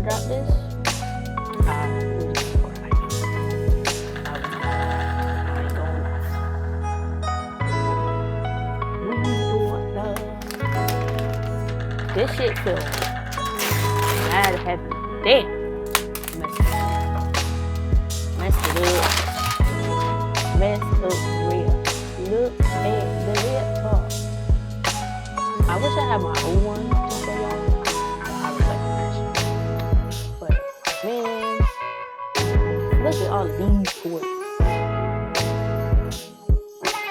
I drop this, I will just cry. I ain't gonna lie. This shit feels mad heavy. Damn. Messed it up. Messed up real. Look at the laptop. I wish I had my own one to show y'all. I would like that. But man, look at all of these ports.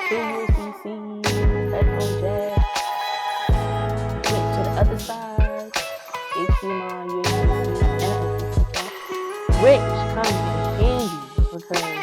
2 USB-C, headphone jack. Went to the other side. HDMI, USB-C, and an OTC. Which comes in handy because man.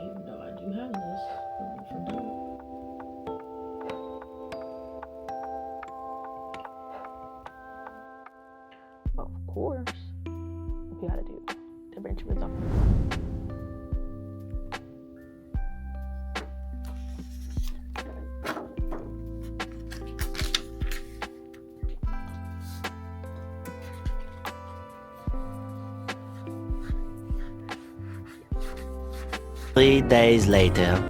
Even though I do have this, of course, we gotta do DaVinci Resolve. Three days later.